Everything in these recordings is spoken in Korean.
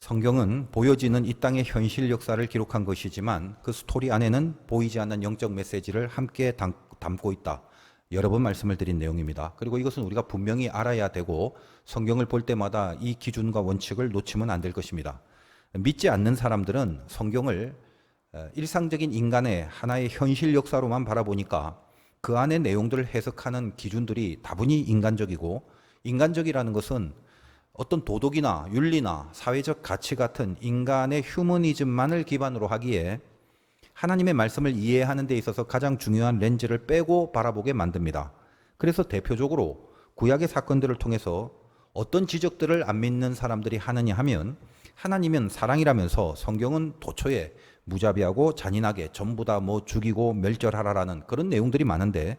성경은 보여지는 이 땅의 현실 역사를 기록한 것이지만 그 스토리 안에는 보이지 않는 영적 메시지를 함께 담고 있다. 여러 번 말씀을 드린 내용입니다. 그리고 이것은 우리가 분명히 알아야 되고 성경을 볼 때마다 이 기준과 원칙을 놓치면 안 될 것입니다. 믿지 않는 사람들은 성경을 일상적인 인간의 하나의 현실 역사로만 바라보니까 그 안의 내용들을 해석하는 기준들이 다분히 인간적이고, 인간적이라는 것은 어떤 도덕이나 윤리나 사회적 가치 같은 인간의 휴머니즘만을 기반으로 하기에 하나님의 말씀을 이해하는 데 있어서 가장 중요한 렌즈를 빼고 바라보게 만듭니다. 그래서 대표적으로 구약의 사건들을 통해서 어떤 지적들을 안 믿는 사람들이 하느냐 하면, 하나님은 사랑이라면서 성경은 도처에 무자비하고 잔인하게 전부 다 죽이고 멸절하라라는 그런 내용들이 많은데,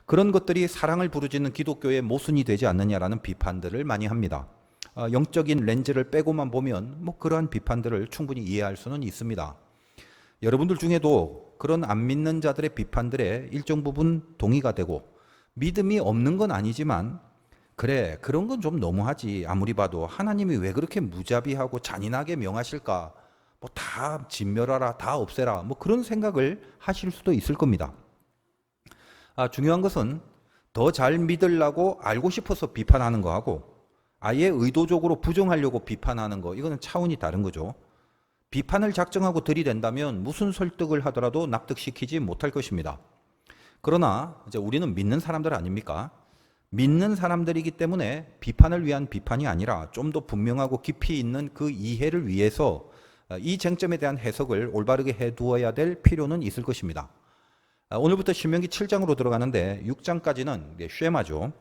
그런 것들이 사랑을 부르짖는 기독교의 모순이 되지 않느냐라는 비판들을 많이 합니다. 영적인 렌즈를 빼고만 보면 그러한 비판들을 충분히 이해할 수는 있습니다. 여러분들 중에도 그런 안 믿는 자들의 비판들에 일정 부분 동의가 되고, 믿음이 없는 건 아니지만 그래, 그런 건 좀 너무하지. 아무리 봐도 하나님이 왜 그렇게 무자비하고 잔인하게 명하실까? 다 진멸하라, 다 없애라. 그런 생각을 하실 수도 있을 겁니다. 중요한 것은 더 잘 믿으려고 알고 싶어서 비판하는 거하고 아예 의도적으로 부정하려고 비판하는 거, 이거는 차원이 다른 거죠. 비판을 작정하고 들이댄다면 무슨 설득을 하더라도 납득시키지 못할 것입니다. 그러나 이제 우리는 믿는 사람들 아닙니까? 믿는 사람들이기 때문에 비판을 위한 비판이 아니라 좀 더 분명하고 깊이 있는 그 이해를 위해서 이 쟁점에 대한 해석을 올바르게 해두어야 될 필요는 있을 것입니다. 오늘부터 신명기 7장으로 들어가는데 6장까지는 쉐마죠.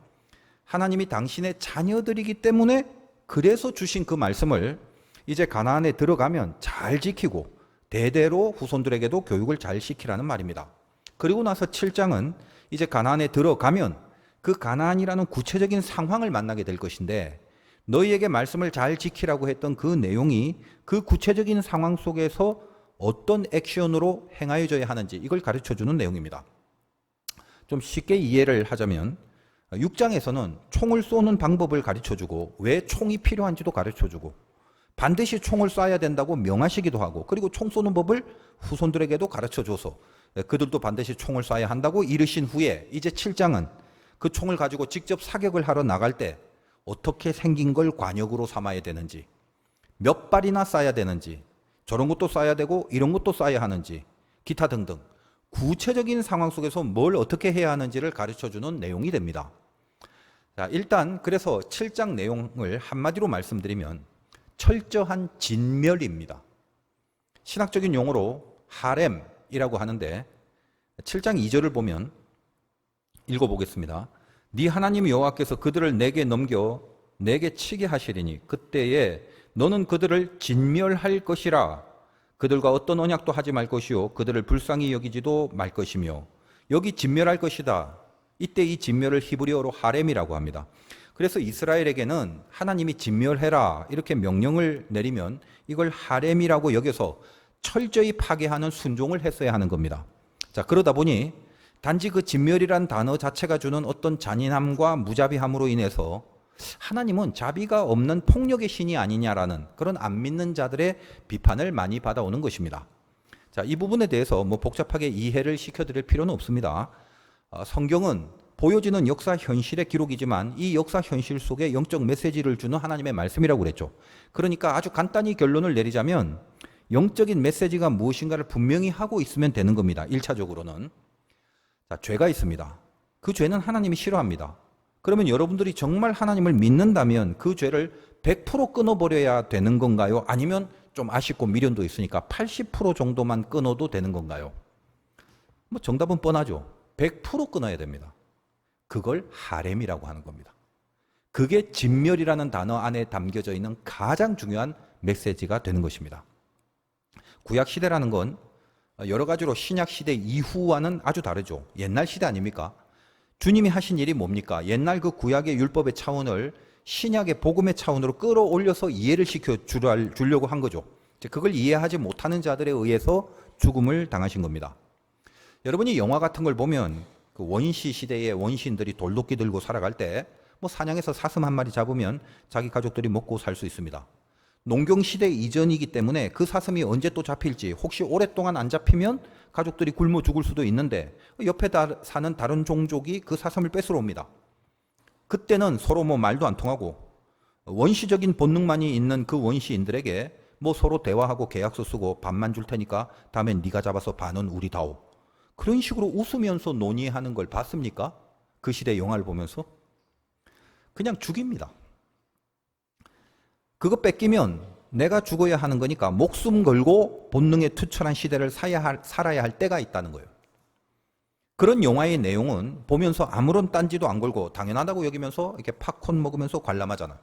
하나님이 당신의 자녀들이기 때문에 그래서 주신 그 말씀을 이제 가나안에 들어가면 잘 지키고 대대로 후손들에게도 교육을 잘 시키라는 말입니다. 그리고 나서 7장은 이제 가나안에 들어가면 그 가나안이라는 구체적인 상황을 만나게 될 것인데, 너희에게 말씀을 잘 지키라고 했던 그 내용이 그 구체적인 상황 속에서 어떤 액션으로 행하여져야 하는지 이걸 가르쳐주는 내용입니다. 좀 쉽게 이해를 하자면 6장에서는 총을 쏘는 방법을 가르쳐주고 왜 총이 필요한지도 가르쳐주고 반드시 총을 쏴야 된다고 명하시기도 하고, 그리고 총 쏘는 법을 후손들에게도 가르쳐줘서 그들도 반드시 총을 쏴야 한다고 이르신 후에 이제 7장은 그 총을 가지고 직접 사격을 하러 나갈 때 어떻게 생긴 걸 관역으로 삼아야 되는지, 몇 발이나 쏴야 되는지, 저런 것도 쏴야 되고 이런 것도 쏴야 하는지, 기타 등등 구체적인 상황 속에서 뭘 어떻게 해야 하는지를 가르쳐주는 내용이 됩니다. 자, 일단 그래서 7장 내용을 한마디로 말씀드리면 철저한 진멸입니다. 신학적인 용어로 하렘이라고 하는데 7장 2절을 보면 읽어보겠습니다. 네 하나님 여호와께서 그들을 내게 넘겨 내게 치게 하시리니 그때에 너는 그들을 진멸할 것이라. 그들과 어떤 언약도 하지 말 것이요 그들을 불쌍히 여기지도 말 것이며. 여기 진멸할 것이다. 이때 이 진멸을 히브리어로 하렘이라고 합니다. 그래서 이스라엘에게는 하나님이 진멸해라 이렇게 명령을 내리면 이걸 하렘이라고 여겨서 철저히 파괴하는 순종을 했어야 하는 겁니다. 자, 그러다 보니 단지 그 진멸이란 단어 자체가 주는 어떤 잔인함과 무자비함으로 인해서 하나님은 자비가 없는 폭력의 신이 아니냐라는 그런 안 믿는 자들의 비판을 많이 받아오는 것입니다. 자, 이 부분에 대해서 복잡하게 이해를 시켜드릴 필요는 없습니다. 성경은 보여지는 역사 현실의 기록이지만 이 역사 현실 속에 영적 메시지를 주는 하나님의 말씀이라고 그랬죠. 그러니까 아주 간단히 결론을 내리자면 영적인 메시지가 무엇인가를 분명히 하고 있으면 되는 겁니다. 1차적으로는. 자, 죄가 있습니다. 그 죄는 하나님이 싫어합니다. 그러면 여러분들이 정말 하나님을 믿는다면 그 죄를 100% 끊어버려야 되는 건가요? 아니면 좀 아쉽고 미련도 있으니까 80% 정도만 끊어도 되는 건가요? 정답은 뻔하죠. 100% 끊어야 됩니다. 그걸 하렘이라고 하는 겁니다. 그게 진멸이라는 단어 안에 담겨져 있는 가장 중요한 메시지가 되는 것입니다. 구약 시대라는 건 여러 가지로 신약 시대 이후와는 아주 다르죠. 옛날 시대 아닙니까? 주님이 하신 일이 뭡니까? 옛날 그 구약의 율법의 차원을 신약의 복음의 차원으로 끌어올려서 이해를 시켜 주려고 한 거죠. 그걸 이해하지 못하는 자들에 의해서 죽음을 당하신 겁니다. 여러분이 영화 같은 걸 보면 그 원시 시대의 원시인들이 돌도끼 들고 살아갈 때 사냥해서 사슴 한 마리 잡으면 자기 가족들이 먹고 살 수 있습니다. 농경시대 이전이기 때문에 그 사슴이 언제 또 잡힐지, 혹시 오랫동안 안 잡히면 가족들이 굶어 죽을 수도 있는데 옆에 사는 다른 종족이 그 사슴을 뺏으러 옵니다. 그때는 서로 뭐 말도 안 통하고 원시적인 본능만이 있는 그 원시인들에게 뭐 서로 대화하고 계약서 쓰고 반만 줄 테니까 다음엔 네가 잡아서 반은 우리 다오. 그런 식으로 웃으면서 논의하는 걸 봤습니까? 그 시대 영화를 보면서? 그냥 죽입니다. 그거 뺏기면 내가 죽어야 하는 거니까 목숨 걸고 본능에 투철한 시대를 살아야 할 때가 있다는 거예요. 그런 영화의 내용은 보면서 아무런 딴지도 안 걸고 당연하다고 여기면서 이렇게 팝콘 먹으면서 관람하잖아.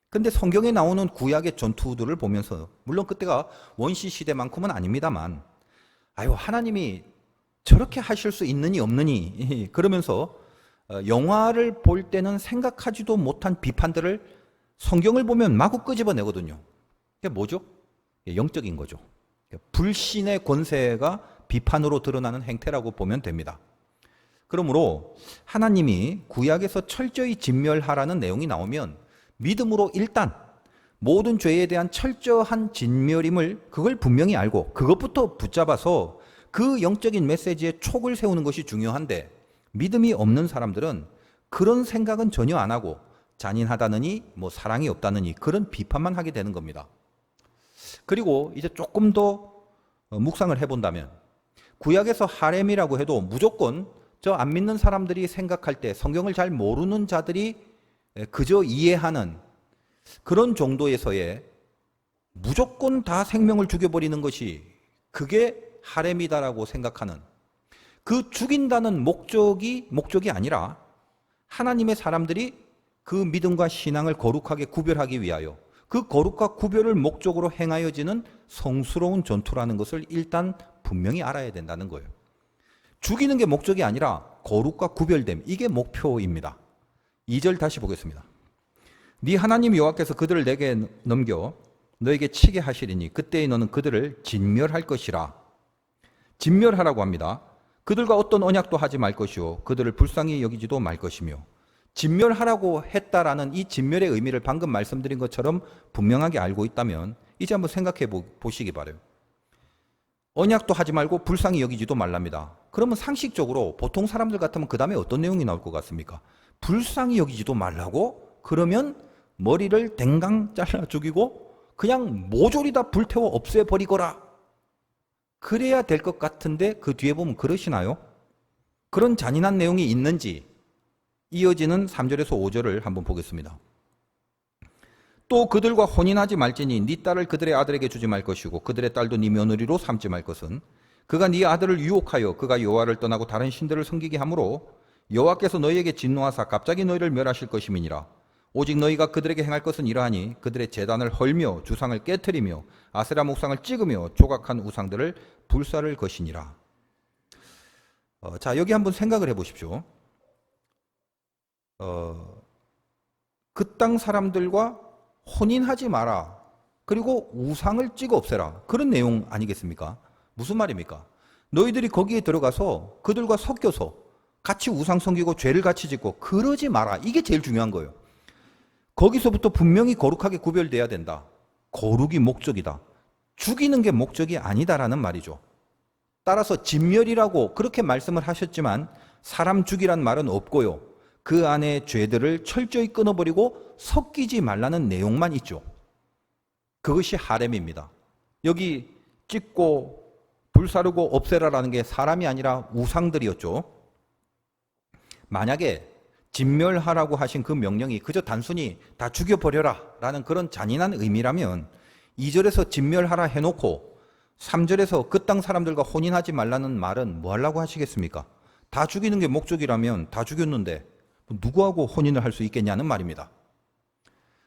근데 성경에 나오는 구약의 전투들을 보면서, 물론 그때가 원시 시대만큼은 아닙니다만, 아유, 하나님이 저렇게 하실 수 있느니 없느니 그러면서 영화를 볼 때는 생각하지도 못한 비판들을 성경을 보면 마구 끄집어내거든요. 그게 뭐죠? 영적인 거죠. 불신의 권세가 비판으로 드러나는 행태라고 보면 됩니다. 그러므로 하나님이 구약에서 철저히 진멸하라는 내용이 나오면 믿음으로 일단 모든 죄에 대한 철저한 진멸임을 그걸 분명히 알고 그것부터 붙잡아서 그 영적인 메시지에 촉을 세우는 것이 중요한데, 믿음이 없는 사람들은 그런 생각은 전혀 안 하고 잔인하다느니 뭐 사랑이 없다느니 그런 비판만 하게 되는 겁니다. 그리고 이제 조금 더 묵상을 해본다면, 구약에서 하렘이라고 해도 무조건 저 안 믿는 사람들이 생각할 때 성경을 잘 모르는 자들이 그저 이해하는 그런 정도에서의 무조건 다 생명을 죽여버리는 것이 그게 하렘이다라고 생각하는, 그 죽인다는 목적이 아니라 하나님의 사람들이 그 믿음과 신앙을 거룩하게 구별하기 위하여 그 거룩과 구별을 목적으로 행하여지는 성스러운 전투라는 것을 일단 분명히 알아야 된다는 거예요. 죽이는 게 목적이 아니라 거룩과 구별됨, 이게 목표입니다. 2절 다시 보겠습니다. 네 하나님 여호와께서 그들을 내게 넘겨 너에게 치게 하시리니 그때에 너는 그들을 진멸할 것이라. 진멸하라고 합니다. 그들과 어떤 언약도 하지 말 것이요 그들을 불쌍히 여기지도 말 것이며, 진멸하라고 했다라는 이 진멸의 의미를 방금 말씀드린 것처럼 분명하게 알고 있다면 이제 한번 생각해 보시기 바라요. 언약도 하지 말고 불쌍히 여기지도 말랍니다. 그러면 상식적으로 보통 사람들 같으면 그 다음에 어떤 내용이 나올 것 같습니까? 불쌍히 여기지도 말라고? 그러면 머리를 댕강 잘라 죽이고 그냥 모조리 다 불태워 없애버리거라. 그래야 될 것 같은데 그 뒤에 보면 그러시나요? 그런 잔인한 내용이 있는지 이어지는 3절에서 5절을 한번 보겠습니다. 또 그들과 혼인하지 말지니 네 딸을 그들의 아들에게 주지 말 것이고 그들의 딸도 네 며느리로 삼지 말 것은 그가 네 아들을 유혹하여 그가 여호와를 떠나고 다른 신들을 섬기게 하므로 여호와께서 너희에게 진노하사 갑자기 너희를 멸하실 것임이니라. 오직 너희가 그들에게 행할 것은 이러하니 그들의 제단을 헐며 주상을 깨트리며 아세라 목상을 찍으며 조각한 우상들을 불사를 것이니라. 자, 여기 한번 생각을 해보십시오. 그 땅 사람들과 혼인하지 마라. 그리고 우상을 찍어 없애라. 그런 내용 아니겠습니까? 무슨 말입니까? 너희들이 거기에 들어가서 그들과 섞여서 같이 우상 섬기고 죄를 같이 짓고 그러지 마라. 이게 제일 중요한 거예요. 거기서부터 분명히 거룩하게 구별돼야 된다. 거룩이 목적이다. 죽이는 게 목적이 아니다라는 말이죠. 따라서 진멸이라고 그렇게 말씀을 하셨지만 사람 죽이란 말은 없고요. 그 안에 죄들을 철저히 끊어버리고 섞이지 말라는 내용만 있죠. 그것이 하렘입니다. 여기 찍고 불사르고 없애라라는 게 사람이 아니라 우상들이었죠. 만약에 진멸하라고 하신 그 명령이 그저 단순히 다 죽여버려라 라는 그런 잔인한 의미라면 2절에서 진멸하라 해놓고 3절에서 그 땅 사람들과 혼인하지 말라는 말은 뭐 하려고 하시겠습니까? 다 죽이는 게 목적이라면 다 죽였는데 누구하고 혼인을 할 수 있겠냐는 말입니다.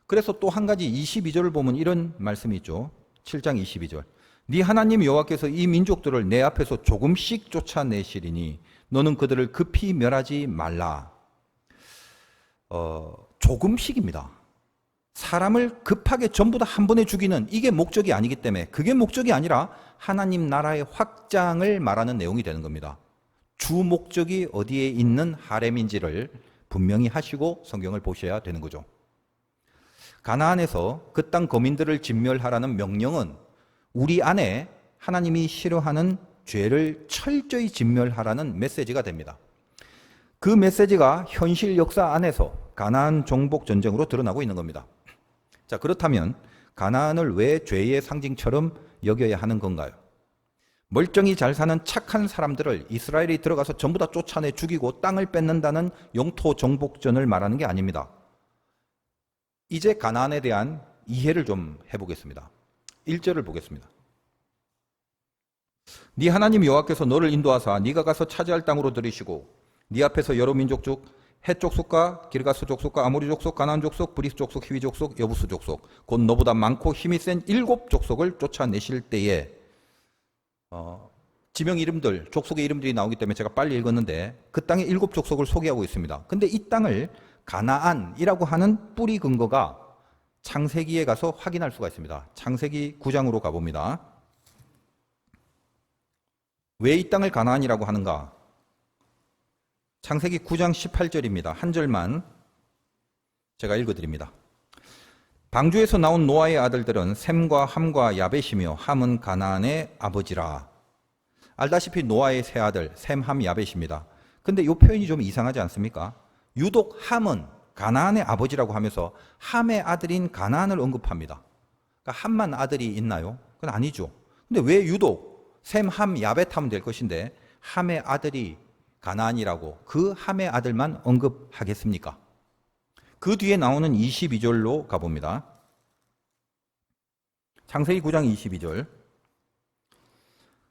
그래서 또 한 가지 22절을 보면 이런 말씀이 있죠. 7장 22절. 네 하나님 여호와께서 이 민족들을 내 앞에서 조금씩 쫓아내시리니 너는 그들을 급히 멸하지 말라. 조금씩입니다. 사람을 급하게 전부 다 한 번에 죽이는 이게 목적이 아니기 때문에 그게 목적이 아니라 하나님 나라의 확장을 말하는 내용이 되는 겁니다. 주 목적이 어디에 있는 하렘인지를 분명히 하시고 성경을 보셔야 되는 거죠. 가나안에서 그 땅 거민들을 진멸하라는 명령은 우리 안에 하나님이 싫어하는 죄를 철저히 진멸하라는 메시지가 됩니다. 그 메시지가 현실 역사 안에서 가나안 정복 전쟁으로 드러나고 있는 겁니다. 자, 그렇다면 가나안을 왜 죄의 상징처럼 여겨야 하는 건가요? 멀쩡히 잘 사는 착한 사람들을 이스라엘이 들어가서 전부 다 쫓아내 죽이고 땅을 뺏는다는 영토 정복전을 말하는 게 아닙니다. 이제 가나안에 대한 이해를 좀 해보겠습니다. 1절을 보겠습니다. 네 하나님 여호와께서 너를 인도하사 네가 가서 차지할 땅으로 들이시고 네 앞에서 여러 민족 중 헷 족속과 기르가스 족속과 아모리 족속, 가나안 족속, 브리스 족속, 히위 족속, 여부스 족속 곧 너보다 많고 힘이 센 7 족속을 쫓아내실 때에 지명 이름들, 족속의 이름들이 나오기 때문에 제가 빨리 읽었는데 그 땅의 7 족속을 소개하고 있습니다. 근데 이 땅을 가나안이라고 하는 뿌리 근거가 창세기에 가서 확인할 수가 있습니다. 창세기 9장으로 가봅니다. 왜 이 땅을 가나안이라고 하는가? 창세기 9장 18절입니다. 한 절만 제가 읽어드립니다. 방주에서 나온 노아의 아들들은 셈과 함과 야벳이며 함은 가나안의 아버지라. 알다시피 노아의 세 아들 셈, 함, 야벳입니다. 근데 이 표현이 좀 이상하지 않습니까? 유독 함은 가나안의 아버지라고 하면서 함의 아들인 가나안을 언급합니다. 그러니까 함만 아들이 있나요? 그건 아니죠. 근데 왜 유독 셈, 함, 야벳 하면 될 것인데 함의 아들이 가나안이라고 그 함의 아들만 언급하겠습니까? 그 뒤에 나오는 22절로 가봅니다. 창세기 9장 22절.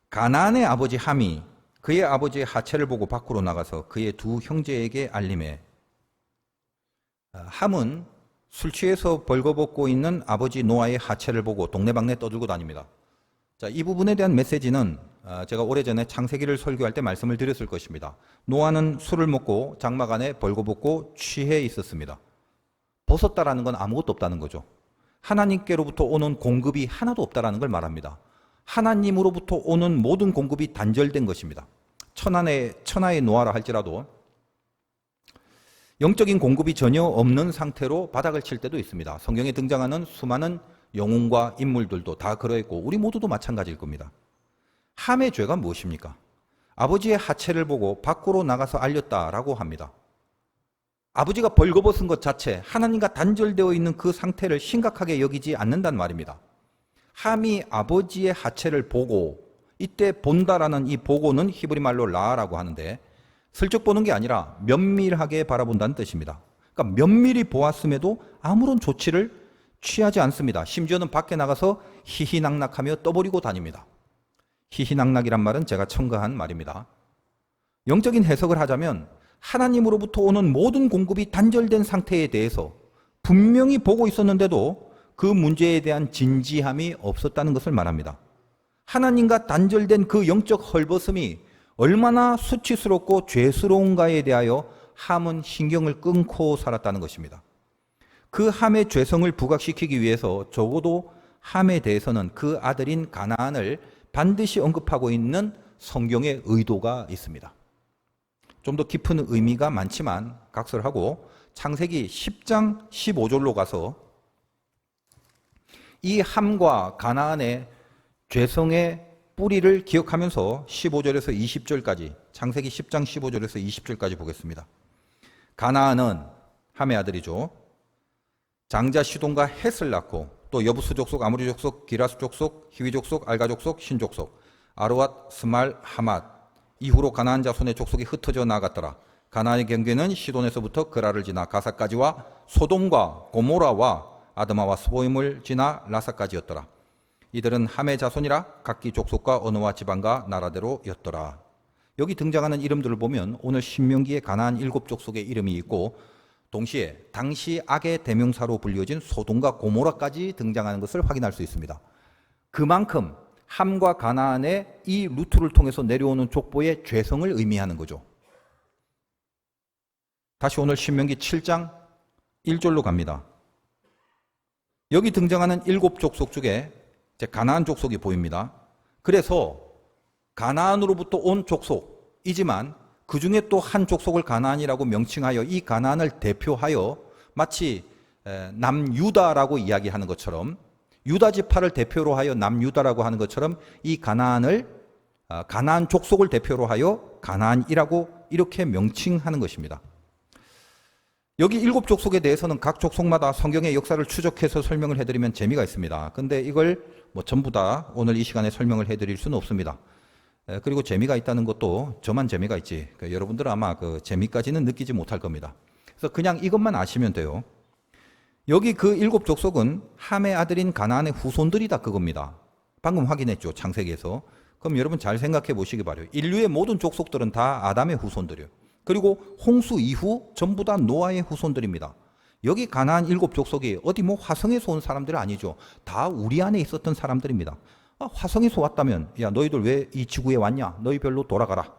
가나안의 아버지 함이 그의 아버지의 하체를 보고 밖으로 나가서 그의 두 형제에게 알림해. 함은 술 취해서 벌거벗고 있는 아버지 노아의 하체를 보고 동네방네 떠들고 다닙니다. 자, 이 부분에 대한 메시지는 제가 오래전에 창세기를 설교할 때 말씀을 드렸을 것입니다. 노아는 술을 먹고 장막 안에 벌거벗고 취해 있었습니다. 벗었다라는 건 아무것도 없다는 거죠. 하나님께로부터 오는 공급이 하나도 없다라는 걸 말합니다. 하나님으로부터 오는 모든 공급이 단절된 것입니다. 천하의 노아라 할지라도 영적인 공급이 전혀 없는 상태로 바닥을 칠 때도 있습니다. 성경에 등장하는 수많은 영웅과 인물들도 다 그러했고 우리 모두도 마찬가지일 겁니다. 함의 죄가 무엇입니까? 아버지의 하체를 보고 밖으로 나가서 알렸다라고 합니다. 아버지가 벌거벗은 것 자체, 하나님과 단절되어 있는 그 상태를 심각하게 여기지 않는단 말입니다. 함이 아버지의 하체를 보고, 이때 본다라는 이 보고는 히브리 말로 라라고 하는데 슬쩍 보는 게 아니라 면밀하게 바라본다는 뜻입니다. 그러니까 면밀히 보았음에도 아무런 조치를 취하지 않습니다. 심지어는 밖에 나가서 희희낙낙하며 떠버리고 다닙니다. 희희낙낙이란 말은 제가 첨가한 말입니다. 영적인 해석을 하자면 하나님으로부터 오는 모든 공급이 단절된 상태에 대해서 분명히 보고 있었는데도 그 문제에 대한 진지함이 없었다는 것을 말합니다. 하나님과 단절된 그 영적 헐벗음이 얼마나 수치스럽고 죄스러운가에 대하여 함은 신경을 끊고 살았다는 것입니다. 그 함의 죄성을 부각시키기 위해서 적어도 함에 대해서는 그 아들인 가나안을 반드시 언급하고 있는 성경의 의도가 있습니다. 좀 더 깊은 의미가 많지만 각설하고 창세기 10장 15절로 가서 이 함과 가나안의 죄성의 뿌리를 기억하면서 15절에서 20절까지 창세기 10장 15절에서 20절까지 보겠습니다. 가나안은 함의 아들이죠. 장자 시돈과 헷을 낳고 또 여부스 족속, 아모리 족속, 기라스 족속, 히위 족속, 알가 족속, 신 족속, 아르왓, 스말, 하맛. 이후로 가나안 자손의 족속이 흩어져 나갔더라. 가나안의 경계는 시돈에서부터 그라를 지나 가사까지와 소돔과 고모라와 아드마와 스보임을 지나 라사까지였더라. 이들은 함의 자손이라 각기 족속과 언어와 지방과 나라대로였더라. 여기 등장하는 이름들을 보면 오늘 신명기에 가나안 7 족속의 이름이 있고 동시에 당시 악의 대명사로 불려진 소돔과 고모라까지 등장하는 것을 확인할 수 있습니다. 그만큼 함과 가나안의 이 루트를 통해서 내려오는 족보의 죄성을 의미하는 거죠. 다시 오늘 신명기 7장 1절로 갑니다. 여기 등장하는 7 족속 중에 가나안 족속이 보입니다. 그래서 가나안으로부터 온 족속이지만 그 중에 또 한 족속을 가나안이라고 명칭하여 이 가나안을 대표하여 마치 남유다라고 이야기하는 것처럼 유다 지파를 대표로 하여 남유다라고 하는 것처럼 이 가나안 족속을 대표로 하여 가나안이라고 이렇게 명칭하는 것입니다. 여기 7족속에 대해서는 각 족속마다 성경의 역사를 추적해서 설명을 해드리면 재미가 있습니다. 근데 이걸 전부 다 오늘 이 시간에 설명을 해드릴 수는 없습니다. 그리고 재미가 있다는 것도 저만 재미가 있지. 여러분들은 아마 그 재미까지는 느끼지 못할 겁니다. 그래서 그냥 이것만 아시면 돼요. 여기 그 7족속은 함의 아들인 가나안의 후손들이다 그겁니다. 방금 확인했죠, 창세기에서. 그럼 여러분 잘 생각해 보시기 바라요. 인류의 모든 족속들은 다 아담의 후손들이에요. 그리고 홍수 이후 전부 다 노아의 후손들입니다. 여기 가나안 7족속이 어디 화성에서 온 사람들 아니죠. 다 우리 안에 있었던 사람들입니다. 화성에서 왔다면 야 너희들 왜 이 지구에 왔냐? 너희 별로 돌아가라.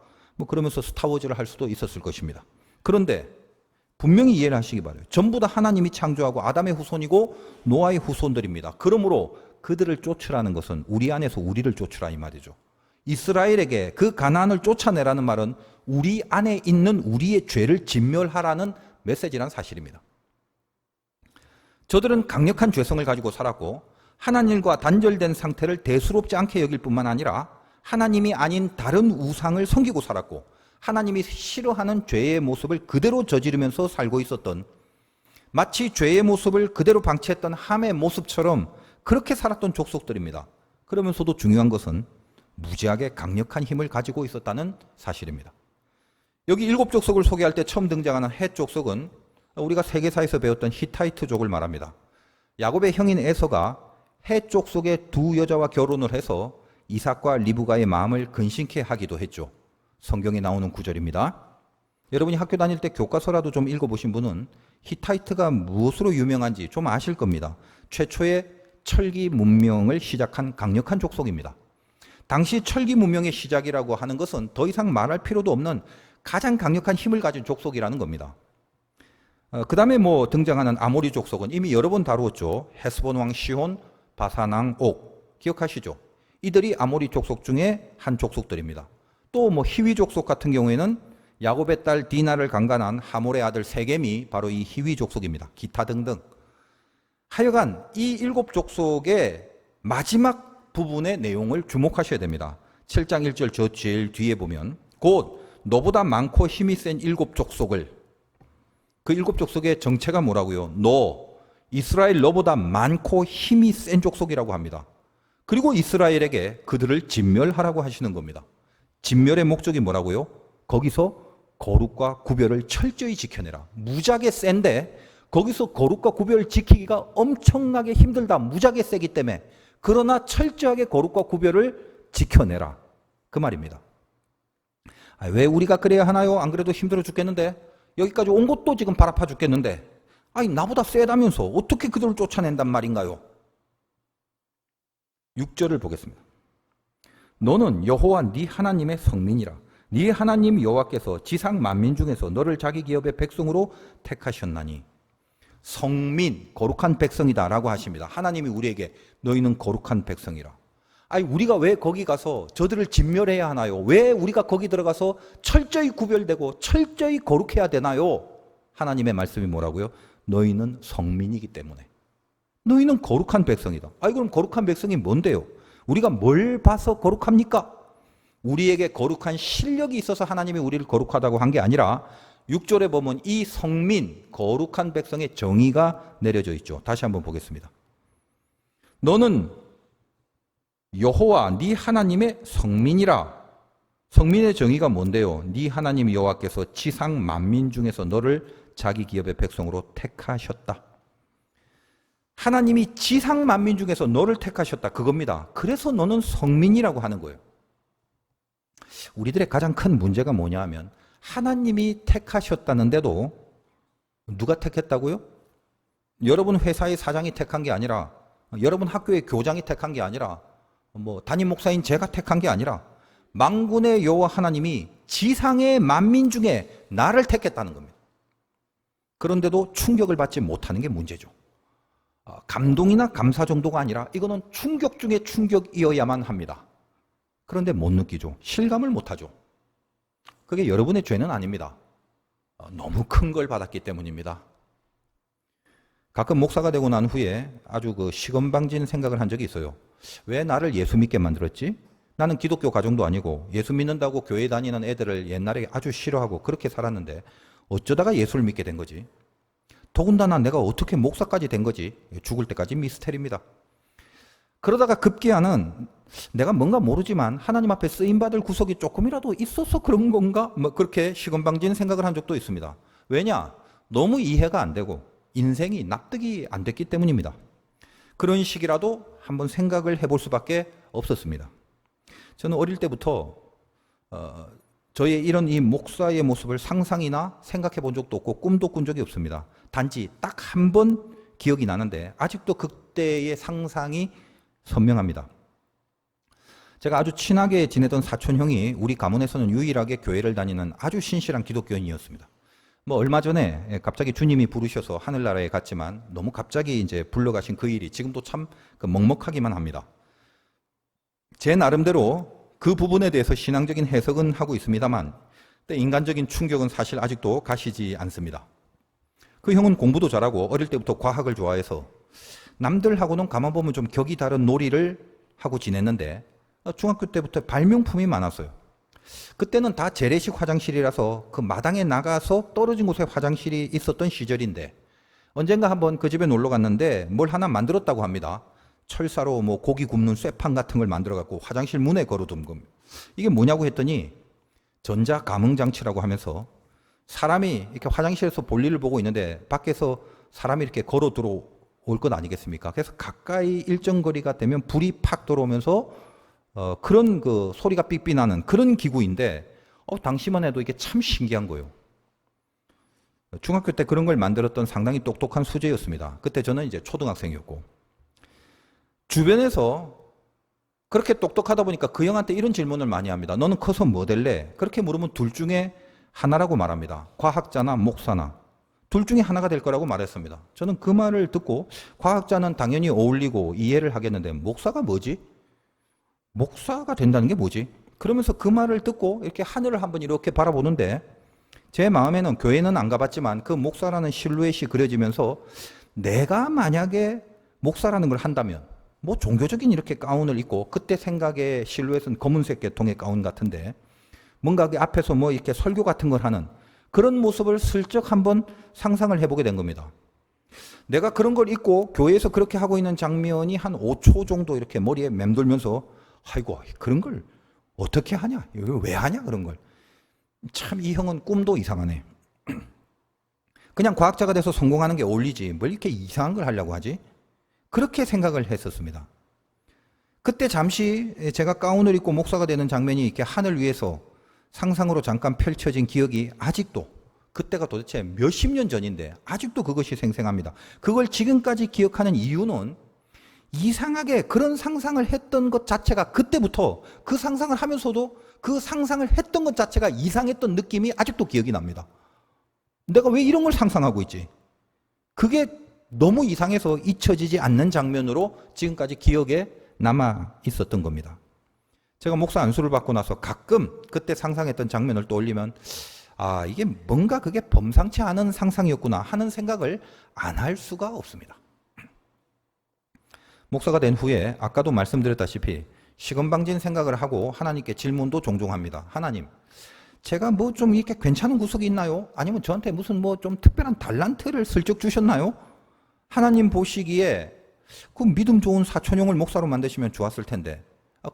그러면서 스타워즈를 할 수도 있었을 것입니다. 그런데 분명히 이해를 하시기 바라요. 전부 다 하나님이 창조하고 아담의 후손이고 노아의 후손들입니다. 그러므로 그들을 쫓으라는 것은 우리 안에서 우리를 쫓으라 이 말이죠. 이스라엘에게 그 가나안을 쫓아내라는 말은 우리 안에 있는 우리의 죄를 진멸하라는 메시지란 사실입니다. 저들은 강력한 죄성을 가지고 살았고 하나님과 단절된 상태를 대수롭지 않게 여길 뿐만 아니라 하나님이 아닌 다른 우상을 섬기고 살았고 하나님이 싫어하는 죄의 모습을 그대로 저지르면서 살고 있었던, 마치 죄의 모습을 그대로 방치했던 함의 모습처럼 그렇게 살았던 족속들입니다. 그러면서도 중요한 것은 무지하게 강력한 힘을 가지고 있었다는 사실입니다. 여기 7족속을 소개할 때 처음 등장하는 헷 족속은 우리가 세계사에서 배웠던 히타이트족을 말합니다. 야곱의 형인 에서가 헷 족속의 두 여자와 결혼을 해서 이삭과 리브가의 마음을 근심케 하기도 했죠. 성경에 나오는 구절입니다. 여러분이 학교 다닐 때 교과서라도 좀 읽어보신 분은 히타이트가 무엇으로 유명한지 좀 아실 겁니다. 최초의 철기 문명을 시작한 강력한 족속입니다. 당시 철기 문명의 시작이라고 하는 것은 더 이상 말할 필요도 없는 가장 강력한 힘을 가진 족속이라는 겁니다. 그 다음에 등장하는 아모리 족속은 이미 여러 번 다루었죠. 헤스본 왕 시혼, 바산 왕 옥. 기억하시죠? 이들이 아모리 족속 중에 한 족속들입니다. 또 히위 족속 같은 경우에는 야곱의 딸 디나를 강간한 하몰의 아들 세겜이 바로 이 히위 족속입니다. 기타 등등. 하여간 이 7족속의 마지막 부분의 내용을 주목하셔야 됩니다. 7장 1절 저 제일 뒤에 보면 곧 너보다 많고 힘이 센 7족속을, 그 7족속의 정체가 뭐라고요? 이스라엘 너보다 많고 힘이 센 족속이라고 합니다. 그리고 이스라엘에게 그들을 진멸하라고 하시는 겁니다. 진멸의 목적이 뭐라고요? 거기서 거룩과 구별을 철저히 지켜내라. 무지하게 센데 거기서 거룩과 구별을 지키기가 엄청나게 힘들다. 무지하게 세기 때문에. 그러나 철저하게 거룩과 구별을 지켜내라. 그 말입니다. 왜 우리가 그래야 하나요? 안 그래도 힘들어 죽겠는데? 여기까지 온 것도 지금 발 아파 죽겠는데? 나보다 세다면서 어떻게 그들을 쫓아낸단 말인가요? 6절을 보겠습니다. 너는 여호와 네 하나님의 성민이라. 네 하나님 여호와께서 지상 만민 중에서 너를 자기 기업의 백성으로 택하셨나니. 성민, 거룩한 백성이다라고 하십니다. 하나님이 우리에게 너희는 거룩한 백성이라. 우리가 왜 거기 가서 저들을 진멸해야 하나요? 왜 우리가 거기 들어가서 철저히 구별되고 철저히 거룩해야 되나요? 하나님의 말씀이 뭐라고요? 너희는 성민이기 때문에. 너희는 거룩한 백성이다. 그럼 거룩한 백성이 뭔데요? 우리가 뭘 봐서 거룩합니까? 우리에게 거룩한 실력이 있어서 하나님이 우리를 거룩하다고 한 게 아니라 6절에 보면 이 성민, 거룩한 백성의 정의가 내려져 있죠. 다시 한번 보겠습니다. 너는 여호와 네 하나님의 성민이라. 성민의 정의가 뭔데요? 네 하나님 여호와께서 지상 만민 중에서 너를 자기 기업의 백성으로 택하셨다. 하나님이 지상 만민 중에서 너를 택하셨다. 그겁니다. 그래서 너는 성민이라고 하는 거예요. 우리들의 가장 큰 문제가 뭐냐 하면 하나님이 택하셨다는데도 누가 택했다고요? 여러분 회사의 사장이 택한 게 아니라, 여러분 학교의 교장이 택한 게 아니라, 담임 목사인 제가 택한 게 아니라 만군의 여호와 하나님이 지상의 만민 중에 나를 택했다는 겁니다. 그런데도 충격을 받지 못하는 게 문제죠. 감동이나 감사 정도가 아니라 이거는 충격 중에 충격이어야만 합니다. 그런데 못 느끼죠. 실감을 못하죠. 그게 여러분의 죄는 아닙니다. 너무 큰 걸 받았기 때문입니다. 가끔 목사가 되고 난 후에 아주 시건방진 생각을 한 적이 있어요. 왜 나를 예수 믿게 만들었지? 나는 기독교 가정도 아니고 예수 믿는다고 교회 다니는 애들을 옛날에 아주 싫어하고 그렇게 살았는데 어쩌다가 예수를 믿게 된 거지? 더군다나 내가 어떻게 목사까지 된 거지? 죽을 때까지 미스테리입니다. 그러다가 급기야는 내가 뭔가 모르지만 하나님 앞에 쓰임받을 구석이 조금이라도 있어서 그런 건가? 그렇게 시건방진 생각을 한 적도 있습니다. 왜냐? 너무 이해가 안 되고 인생이 납득이 안 됐기 때문입니다. 그런 식이라도 한번 생각을 해볼 수밖에 없었습니다. 저는 어릴 때부터 저의 이런 이 목사의 모습을 상상이나 생각해 본 적도 없고 꿈도 꾼 적이 없습니다. 단지 딱 한 번 기억이 나는데 아직도 그때의 상상이 선명합니다. 제가 아주 친하게 지내던 사촌 형이 우리 가문에서는 유일하게 교회를 다니는 아주 신실한 기독교인이었습니다. 얼마 전에 갑자기 주님이 부르셔서 하늘나라에 갔지만 너무 갑자기 이제 불러가신 그 일이 지금도 참 먹먹하기만 합니다. 제 나름대로 그 부분에 대해서 신앙적인 해석은 하고 있습니다만 인간적인 충격은 사실 아직도 가시지 않습니다. 그 형은 공부도 잘하고 어릴 때부터 과학을 좋아해서 남들하고는 가만 보면 좀 격이 다른 놀이를 하고 지냈는데 중학교 때부터 발명품이 많았어요. 그때는 다 재래식 화장실이라서 그 마당에 나가서 떨어진 곳에 화장실이 있었던 시절인데 언젠가 한번 그 집에 놀러 갔는데 뭘 하나 만들었다고 합니다. 철사로 고기 굽는 쇠판 같은 걸 만들어 갖고 화장실 문에 걸어둔 겁니다. 이게 뭐냐고 했더니 전자 감응 장치라고 하면서 사람이 이렇게 화장실에서 볼일을 보고 있는데 밖에서 사람이 이렇게 걸어 들어올 것 아니겠습니까? 그래서 가까이 일정 거리가 되면 불이 팍 들어오면서 그런 소리가 삑삑 나는 그런 기구인데 당시만 해도 이게 참 신기한 거예요. 중학교 때 그런 걸 만들었던 상당히 똑똑한 수재였습니다. 그때 저는 이제 초등학생이었고 주변에서 그렇게 똑똑하다 보니까 그 형한테 이런 질문을 많이 합니다. 너는 커서 뭐 될래? 그렇게 물으면 둘 중에 하나라고 말합니다. 과학자나 목사나 둘 중에 하나가 될 거라고 말했습니다. 저는 그 말을 듣고 과학자는 당연히 어울리고 이해를 하겠는데 목사가 뭐지? 목사가 된다는 게 뭐지? 그러면서 그 말을 듣고 이렇게 하늘을 한번 이렇게 바라보는데 제 마음에는 교회는 안 가봤지만 그 목사라는 실루엣이 그려지면서 내가 만약에 목사라는 걸 한다면 종교적인 이렇게 가운을 입고 그때 생각의 실루엣은 검은색 계통의 가운 같은데 뭔가 그 앞에서 이렇게 설교 같은 걸 하는 그런 모습을 슬쩍 한번 상상을 해보게 된 겁니다. 내가 그런 걸 입고 교회에서 그렇게 하고 있는 장면이 한 5초 정도 이렇게 머리에 맴돌면서 아이고 그런 걸 어떻게 하냐? 왜 하냐? 그런 걸. 참 이 형은 꿈도 이상하네. 그냥 과학자가 돼서 성공하는 게 어울리지 뭘 이렇게 이상한 걸 하려고 하지? 그렇게 생각을 했었습니다. 그때 잠시 제가 가운을 입고 목사가 되는 장면이 이렇게 하늘 위에서 상상으로 잠깐 펼쳐진 기억이 아직도 그때가 도대체 몇십 년 전인데 아직도 그것이 생생합니다. 그걸 지금까지 기억하는 이유는 이상하게 그런 상상을 했던 것 자체가 그때부터 그 상상을 하면서도 그 상상을 했던 것 자체가 이상했던 느낌이 아직도 기억이 납니다. 내가 왜 이런 걸 상상하고 있지? 그게 너무 이상해서 잊혀지지 않는 장면으로 지금까지 기억에 남아 있었던 겁니다. 제가 목사 안수를 받고 나서 가끔 그때 상상했던 장면을 떠올리면 이게 뭔가 그게 범상치 않은 상상이었구나 하는 생각을 안 할 수가 없습니다. 목사가 된 후에 아까도 말씀드렸다시피 시건방진 생각을 하고 하나님께 질문도 종종 합니다. 하나님, 제가 좀 이렇게 괜찮은 구석이 있나요? 아니면 저한테 무슨 좀 특별한 달란트를 슬쩍 주셨나요? 하나님 보시기에 그 믿음 좋은 사촌형을 목사로 만드시면 좋았을 텐데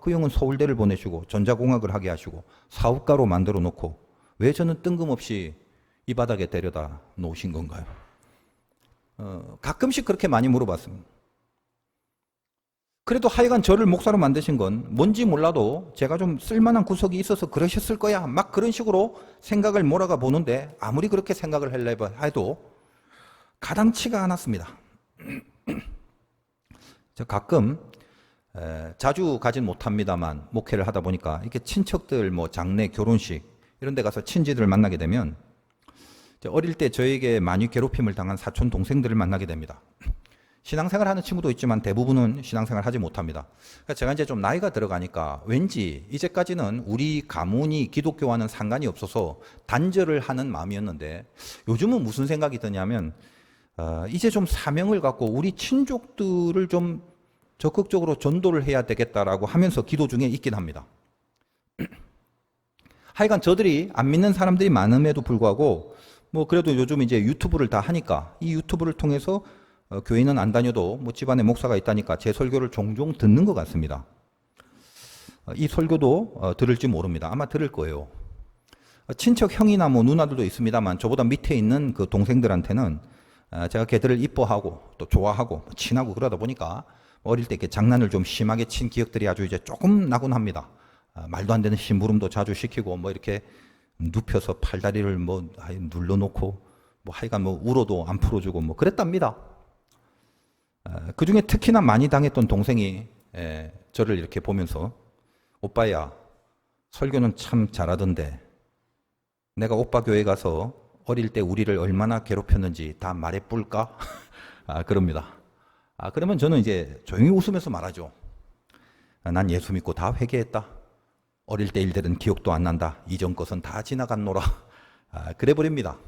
그 형은 서울대를 보내시고 전자공학을 하게 하시고 사업가로 만들어 놓고 왜 저는 뜬금없이 이 바닥에 데려다 놓으신 건가요? 가끔씩 그렇게 많이 물어봤습니다. 그래도 하여간 저를 목사로 만드신 건 뭔지 몰라도 제가 좀 쓸만한 구석이 있어서 그러셨을 거야 막 그런 식으로 생각을 몰아가 보는데 아무리 그렇게 생각을 하려고 해도 가당치가 않았습니다. 저 가끔 자주 가진 못합니다만 목회를 하다 보니까 이렇게 친척들 장례 결혼식 이런 데 가서 친지들을 만나게 되면 어릴 때 저에게 많이 괴롭힘을 당한 사촌 동생들을 만나게 됩니다. 신앙생활 하는 친구도 있지만 대부분은 신앙생활 하지 못합니다. 그러니까 제가 이제 좀 나이가 들어가니까 왠지 이제까지는 우리 가문이 기독교와는 상관이 없어서 단절을 하는 마음이었는데 요즘은 무슨 생각이 드냐면 이제 좀 사명을 갖고 우리 친족들을 좀 적극적으로 전도를 해야 되겠다라고 하면서 기도 중에 있긴 합니다. 하여간 저들이 안 믿는 사람들이 많음에도 불구하고 뭐 그래도 요즘 이제 유튜브를 다 하니까 이 유튜브를 통해서 교회는 안 다녀도 뭐 집안에 목사가 있다니까 제 설교를 종종 듣는 것 같습니다. 이 설교도 들을지 모릅니다. 아마 들을 거예요. 친척 형이나 뭐 누나들도 있습니다만 저보다 밑에 있는 그 동생들한테는 제가 걔들을 이뻐하고 또 좋아하고 친하고 그러다 보니까 어릴 때 이렇게 장난을 좀 심하게 친 기억들이 아주 이제 조금 나곤 합니다. 말도 안 되는 심부름도 자주 시키고 뭐 이렇게 눕혀서 팔다리를 뭐 눌러놓고 뭐 하여간 뭐 울어도 안 풀어주고 뭐 그랬답니다. 그 중에 특히나 많이 당했던 동생이 저를 이렇게 보면서 오빠야 설교는 참 잘하던데 내가 오빠 교회 가서 어릴 때 우리를 얼마나 괴롭혔는지 다 말해 뿔까? 그럽니다. 그러면 저는 이제 조용히 웃으면서 말하죠. 난 예수 믿고 다 회개했다. 어릴 때 일들은 기억도 안 난다. 이전 것은 다 지나갔노라. 그래 버립니다.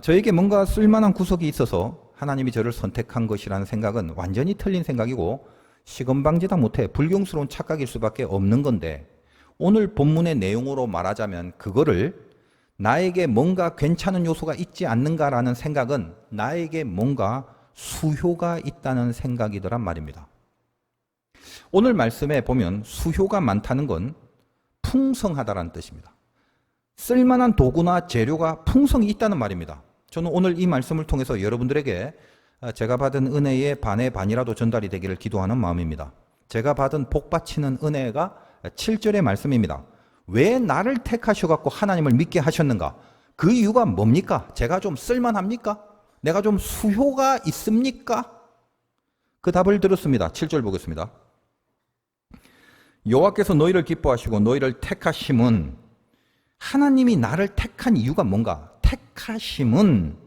저에게 뭔가 쓸만한 구석이 있어서 하나님이 저를 선택한 것이라는 생각은 완전히 틀린 생각이고 시건방지다 못해 불경스러운 착각일 수밖에 없는 건데 오늘 본문의 내용으로 말하자면 그거를 나에게 뭔가 괜찮은 요소가 있지 않는가라는 생각은 나에게 뭔가 수효가 있다는 생각이더란 말입니다. 오늘 말씀에 보면 수효가 많다는 건 풍성하다라는 뜻입니다. 쓸만한 도구나 재료가 풍성히 있다는 말입니다. 저는 오늘 이 말씀을 통해서 여러분들에게 제가 받은 은혜의 반의 반이라도 전달이 되기를 기도하는 마음입니다. 제가 받은 복받치는 은혜가 7절의 말씀입니다. 왜 나를 택하셔갖고 하나님을 믿게 하셨는가? 그 이유가 뭡니까? 제가 좀 쓸만합니까? 내가 좀 수효가 있습니까? 그 답을 들었습니다. 7절 보겠습니다. 여호와께서 너희를 기뻐하시고 너희를 택하심은 하나님이 나를 택한 이유가 뭔가? 택하심은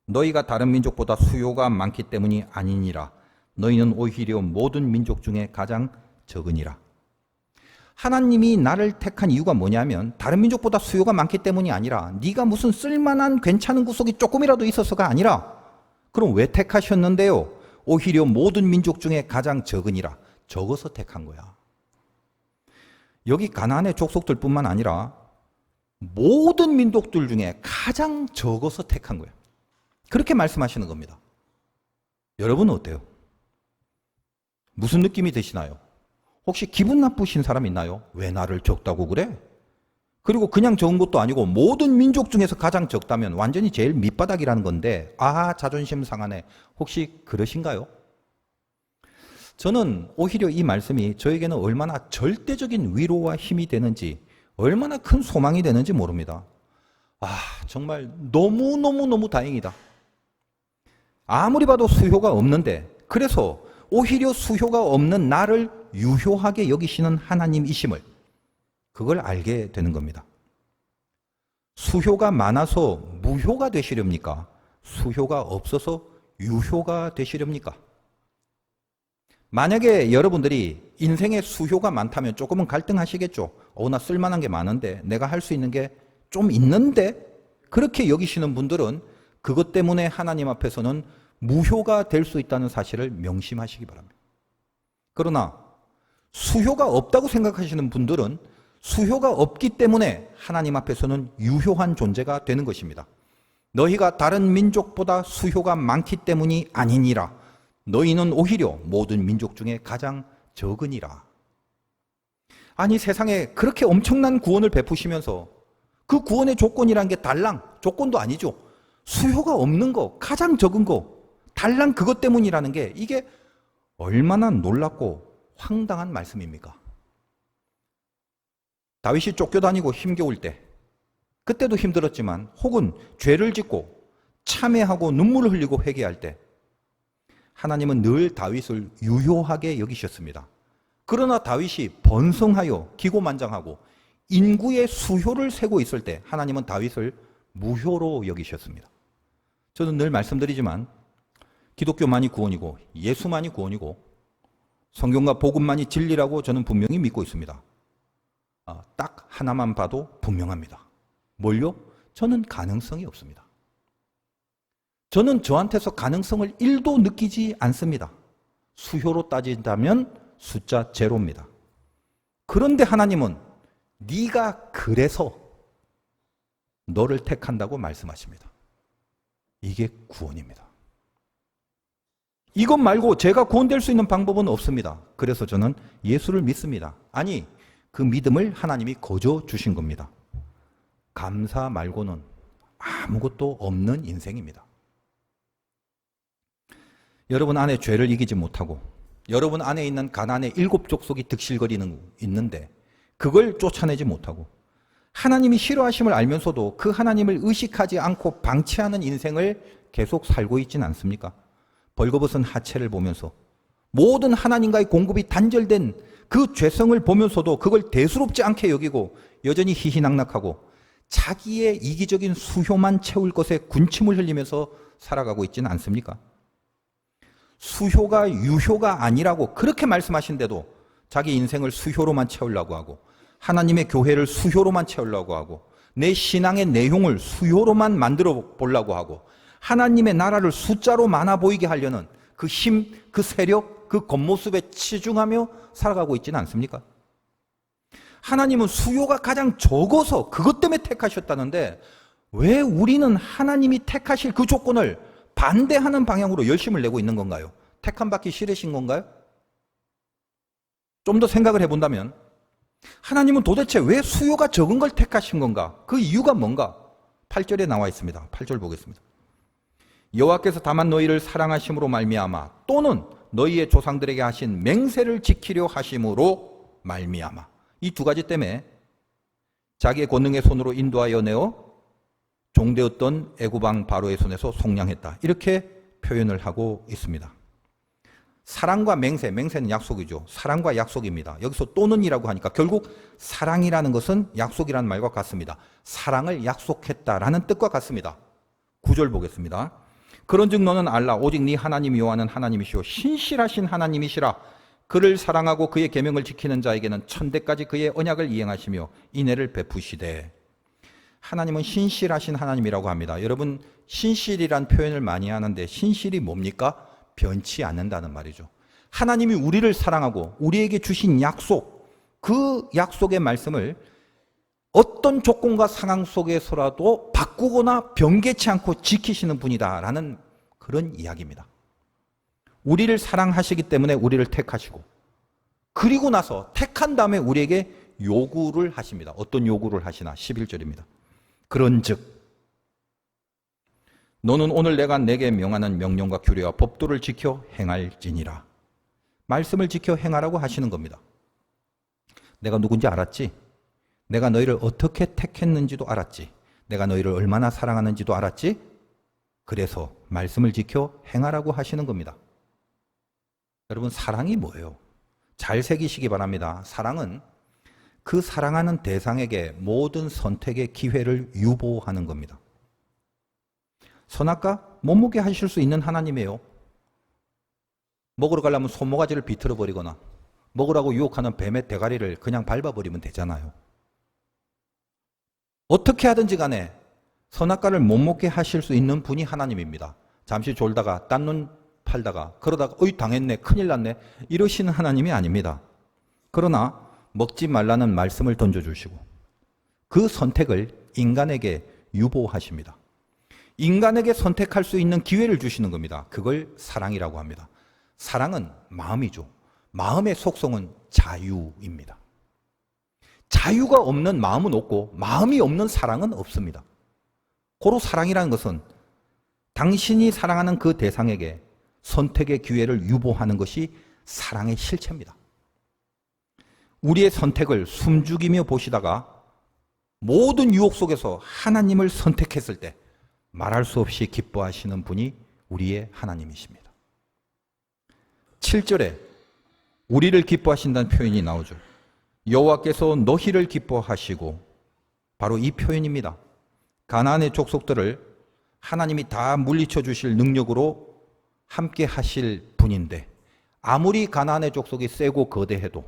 너희가 다른 민족보다 수요가 많기 때문이 아니니라. 너희는 오히려 모든 민족 중에 가장 적으니라. 하나님이 나를 택한 이유가 뭐냐면 다른 민족보다 수요가 많기 때문이 아니라 네가 무슨 쓸만한 괜찮은 구석이 조금이라도 있어서가 아니라 그럼 왜 택하셨는데요? 오히려 모든 민족 중에 가장 적으니라. 적어서 택한 거야. 여기 가나안의 족속들뿐만 아니라 모든 민족들 중에 가장 적어서 택한 거예요. 그렇게 말씀하시는 겁니다. 여러분은 어때요? 무슨 느낌이 드시나요? 혹시 기분 나쁘신 사람 있나요? 왜 나를 적다고 그래? 그리고 그냥 적은 것도 아니고 모든 민족 중에서 가장 적다면 완전히 제일 밑바닥이라는 건데 자존심 상하네. 혹시 그러신가요? 저는 오히려 이 말씀이 저에게는 얼마나 절대적인 위로와 힘이 되는지 얼마나 큰 소망이 되는지 모릅니다. 정말 너무너무 다행이다. 아무리 봐도 수효가 없는데 그래서 오히려 수효가 없는 나를 유효하게 여기시는 하나님이심을 그걸 알게 되는 겁니다. 수효가 많아서 무효가 되시렵니까? 수효가 없어서 유효가 되시렵니까? 만약에 여러분들이 인생에 수효가 많다면 조금은 갈등하시겠죠. 나 쓸만한 게 많은데 내가 할 수 있는 게 좀 있는데 그렇게 여기시는 분들은 그것 때문에 하나님 앞에서는 무효가 될 수 있다는 사실을 명심하시기 바랍니다. 그러나 수효가 없다고 생각하시는 분들은 수효가 없기 때문에 하나님 앞에서는 유효한 존재가 되는 것입니다. 너희가 다른 민족보다 수효가 많기 때문이 아니니라. 너희는 오히려 모든 민족 중에 가장 적으니라. 아니 세상에 그렇게 엄청난 구원을 베푸시면서 그 구원의 조건이란 게 달랑 조건도 아니죠. 수효가 없는 거, 가장 적은 거, 달랑 그것 때문이라는 게 이게 얼마나 놀랍고 황당한 말씀입니까? 다윗이 쫓겨다니고 힘겨울 때 그때도 힘들었지만 혹은 죄를 짓고 참회하고 눈물을 흘리고 회개할 때 하나님은 늘 다윗을 유효하게 여기셨습니다. 그러나 다윗이 번성하여 기고만장하고 인구의 수효를 세고 있을 때 하나님은 다윗을 무효로 여기셨습니다. 저는 늘 말씀드리지만 기독교만이 구원이고 예수만이 구원이고 성경과 복음만이 진리라고 저는 분명히 믿고 있습니다. 딱 하나만 봐도 분명합니다. 뭘요? 저는 가능성이 없습니다. 저는 저한테서 가능성을 1도 느끼지 않습니다. 수효로 따진다면 숫자 제로입니다. 그런데 하나님은 네가 그래서 너를 택한다고 말씀하십니다. 이게 구원입니다. 이것 말고 제가 구원될 수 있는 방법은 없습니다. 그래서 저는 예수를 믿습니다. 아니, 그 믿음을 하나님이 거저 주신 겁니다. 감사 말고는 아무것도 없는 인생입니다. 여러분 안에 죄를 이기지 못하고 여러분 안에 있는 가난의 7족속이 있는데 그걸 쫓아내지 못하고 하나님이 싫어하심을 알면서도 그 하나님을 의식하지 않고 방치하는 인생을 계속 살고 있지는 않습니까? 벌거벗은 하체를 보면서 모든 하나님과의 공급이 단절된 그 죄성을 보면서도 그걸 대수롭지 않게 여기고 여전히 희희낙낙하고 자기의 이기적인 수효만 채울 것에 군침을 흘리면서 살아가고 있지는 않습니까? 수효가 유효가 아니라고 그렇게 말씀하신데도 자기 인생을 수효로만 채우려고 하고 하나님의 교회를 수효로만 채우려고 하고 내 신앙의 내용을 수효로만 만들어 보려고 하고 하나님의 나라를 숫자로 많아 보이게 하려는 그 힘, 그 세력, 그 겉모습에 치중하며 살아가고 있지는 않습니까? 하나님은 수요가 가장 적어서 그것 때문에 택하셨다는데 왜 우리는 하나님이 택하실 그 조건을 반대하는 방향으로 열심을 내고 있는 건가요? 택함 받기 싫으신 건가요? 좀 더 생각을 해본다면 하나님은 도대체 왜 수요가 적은 걸 택하신 건가? 그 이유가 뭔가? 8절에 나와 있습니다. 8절 보겠습니다. 여호와께서 다만 너희를 사랑하심으로 말미암아 또는 너희의 조상들에게 하신 맹세를 지키려 하심으로 말미암아 이 두 가지 때문에 자기의 권능의 손으로 인도하여 내어 종되었던 애굽 왕 바로의 손에서 속량했다. 이렇게 표현을 하고 있습니다. 사랑과 맹세, 맹세는 약속이죠. 사랑과 약속입니다. 여기서 또는이라고 하니까 결국 사랑이라는 것은 약속이라는 말과 같습니다. 사랑을 약속했다라는 뜻과 같습니다. 9절 보겠습니다. 그런즉 너는 알라 오직 네 하나님 여호와는 하나님이시오 신실하신 하나님이시라. 그를 사랑하고 그의 계명을 지키는 자에게는 천대까지 그의 언약을 이행하시며 인애를 베푸시되. 하나님은 신실하신 하나님이라고 합니다. 여러분 신실이란 표현을 많이 하는데 신실이 뭡니까? 변치 않는다는 말이죠. 하나님이 우리를 사랑하고 우리에게 주신 약속, 그 약속의 말씀을 어떤 조건과 상황 속에서라도 바꾸거나 변개치 않고 지키시는 분이다라는 그런 이야기입니다. 우리를 사랑하시기 때문에 우리를 택하시고 그리고 나서 택한 다음에 우리에게 요구를 하십니다. 어떤 요구를 하시나? 11절입니다. 그런즉 너는 오늘 내가 내게 명하는 명령과 규례와 법도를 지켜 행할지니라. 말씀을 지켜 행하라고 하시는 겁니다. 내가 누군지 알았지? 내가 너희를 어떻게 택했는지도 알았지? 내가 너희를 얼마나 사랑하는지도 알았지? 그래서 말씀을 지켜 행하라고 하시는 겁니다. 여러분 사랑이 뭐예요? 잘 새기시기 바랍니다. 사랑은 그 사랑하는 대상에게 모든 선택의 기회를 유보하는 겁니다. 선악과 못 먹게 하실 수 있는 하나님이에요. 먹으러 가려면 손모가지를 비틀어 버리거나 먹으라고 유혹하는 뱀의 대가리를 그냥 밟아버리면 되잖아요. 어떻게 하든지 간에 선악과를 못 먹게 하실 수 있는 분이 하나님입니다. 잠시 졸다가 딴 눈 팔다가 그러다가 어이 당했네 큰일 났네 이러시는 하나님이 아닙니다. 그러나 먹지 말라는 말씀을 던져주시고 그 선택을 인간에게 유보하십니다. 인간에게 선택할 수 있는 기회를 주시는 겁니다. 그걸 사랑이라고 합니다. 사랑은 마음이죠. 마음의 속성은 자유입니다. 자유가 없는 마음은 없고 마음이 없는 사랑은 없습니다. 고로 사랑이라는 것은 당신이 사랑하는 그 대상에게 선택의 기회를 유보하는 것이 사랑의 실체입니다. 우리의 선택을 숨죽이며 보시다가 모든 유혹 속에서 하나님을 선택했을 때 말할 수 없이 기뻐하시는 분이 우리의 하나님이십니다. 7절에 우리를 기뻐하신다는 표현이 나오죠. 여호와께서 너희를 기뻐하시고 바로 이 표현입니다. 가나안의 족속들을 하나님이 다 물리쳐 주실 능력으로 함께 하실 분인데 아무리 가나안의 족속이 세고 거대해도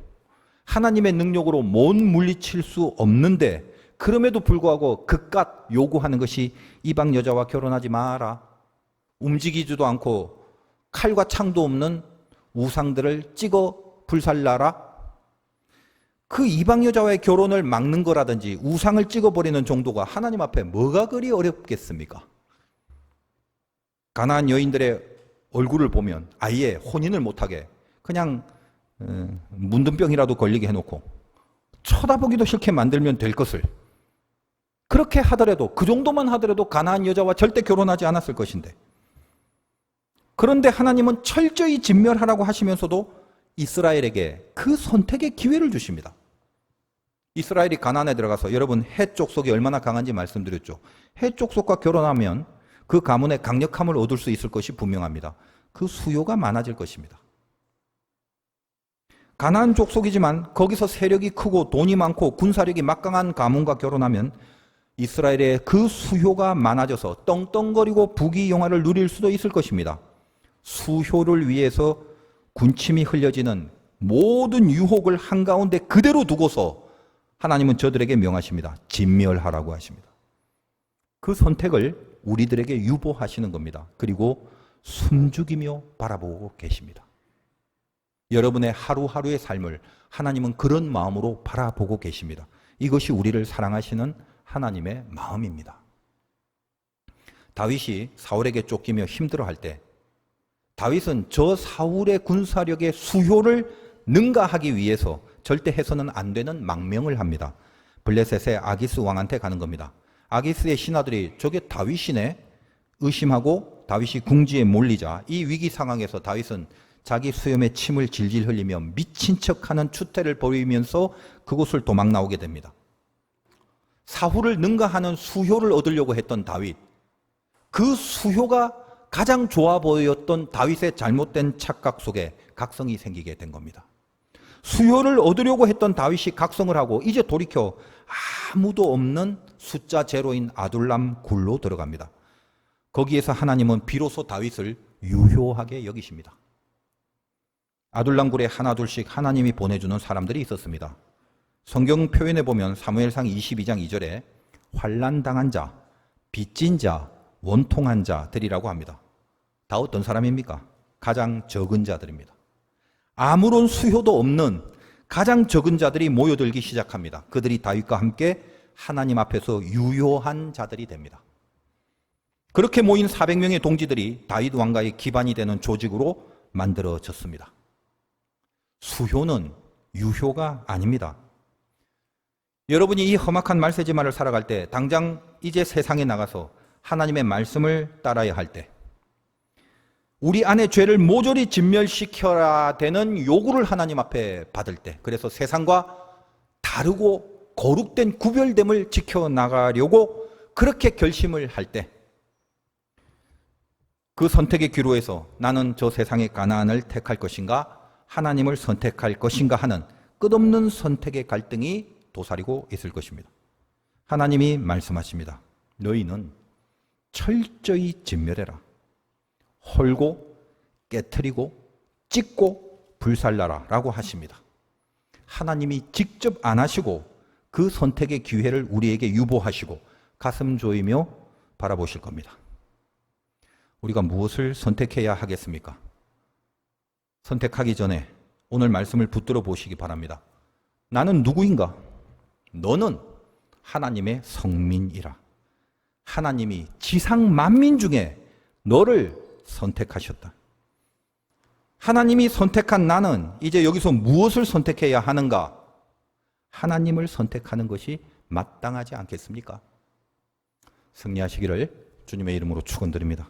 하나님의 능력으로 못 물리칠 수 없는데 그럼에도 불구하고 그깟 요구하는 것이 이방 여자와 결혼하지 마라. 움직이지도 않고 칼과 창도 없는 우상들을 찍어 불살라라? 그 이방 여자와의 결혼을 막는 거라든지 우상을 찍어버리는 정도가 하나님 앞에 뭐가 그리 어렵겠습니까? 가나안 여인들의 얼굴을 보면 아예 혼인을 못하게 그냥 문둥병이라도 걸리게 해놓고 쳐다보기도 싫게 만들면 될 것을, 그렇게 하더라도, 그 정도만 하더라도 가나안 여자와 절대 결혼하지 않았을 것인데, 그런데 하나님은 철저히 진멸하라고 하시면서도 이스라엘에게 그 선택의 기회를 주십니다. 이스라엘이 가나안에 들어가서, 여러분 헷 족속이 얼마나 강한지 말씀드렸죠. 헷 족속과 결혼하면 그 가문의 강력함을 얻을 수 있을 것이 분명합니다. 그 수요가 많아질 것입니다. 가나안 족속이지만 거기서 세력이 크고 돈이 많고 군사력이 막강한 가문과 결혼하면 이스라엘의 그 수요가 많아져서 떵떵거리고 부귀영화를 누릴 수도 있을 것입니다. 수효를 위해서 군침이 흘려지는 모든 유혹을 한가운데 그대로 두고서 하나님은 저들에게 명하십니다. 진멸하라고 하십니다. 그 선택을 우리들에게 유보하시는 겁니다. 그리고 숨죽이며 바라보고 계십니다. 여러분의 하루하루의 삶을 하나님은 그런 마음으로 바라보고 계십니다. 이것이 우리를 사랑하시는 하나님의 마음입니다. 다윗이 사울에게 쫓기며 힘들어할 때 다윗은 저 사울의 군사력의 수효를 능가하기 위해서 절대 해서는 안 되는 망명을 합니다. 블레셋의 아기스 왕한테 가는 겁니다. 아기스의 신하들이 저게 다윗이네 의심하고 다윗이 궁지에 몰리자 이 위기 상황에서 다윗은 자기 수염에 침을 질질 흘리며 미친 척하는 추태를 벌이면서 그곳을 도망 나오게 됩니다. 사울을 능가하는 수효를 얻으려고 했던 다윗, 그 수효가 가장 좋아 보였던 다윗의 잘못된 착각 속에 각성이 생기게 된 겁니다. 수효를 얻으려고 했던 다윗이 각성을 하고 이제 돌이켜 아무도 없는 숫자 제로인 아둘람 굴로 들어갑니다. 거기에서 하나님은 비로소 다윗을 유효하게 여기십니다. 아둘람 굴에 하나둘씩 하나님이 보내주는 사람들이 있었습니다. 성경 표현에 보면 사무엘상 22장 2절에 환난당한 자, 빚진 자, 원통한 자들이라고 합니다. 다 어떤 사람입니까? 가장 적은 자들입니다. 아무런 수효도 없는 가장 적은 자들이 모여들기 시작합니다. 그들이 다윗과 함께 하나님 앞에서 유효한 자들이 됩니다. 그렇게 모인 400명의 동지들이 다윗 왕가의 기반이 되는 조직으로 만들어졌습니다. 수효는 유효가 아닙니다. 여러분이 이 험악한 말세지마를 살아갈 때 당장 이제 세상에 나가서 하나님의 말씀을 따라야 할 때 우리 안의 죄를 모조리 진멸시켜야 되는 요구를 하나님 앞에 받을 때, 그래서 세상과 다르고 거룩된 구별됨을 지켜나가려고 그렇게 결심을 할 때, 그 선택의 기로에서 나는 저 세상의 가나안을 택할 것인가 하나님을 선택할 것인가 하는 끝없는 선택의 갈등이 도사리고 있을 것입니다. 하나님이 말씀하십니다. 너희는 철저히 진멸해라. 헐고 깨트리고 찢고 불살라라 라고 하십니다. 하나님이 직접 안 하시고 그 선택의 기회를 우리에게 유보하시고 가슴 조이며 바라보실 겁니다. 우리가 무엇을 선택해야 하겠습니까? 선택하기 전에 오늘 말씀을 붙들어 보시기 바랍니다. 나는 누구인가? 너는 하나님의 성민이라. 하나님이 지상 만민 중에 너를 선택하셨다. 하나님이 선택한 나는 이제 여기서 무엇을 선택해야 하는가? 하나님을 선택하는 것이 마땅하지 않겠습니까? 승리하시기를 주님의 이름으로 축원드립니다.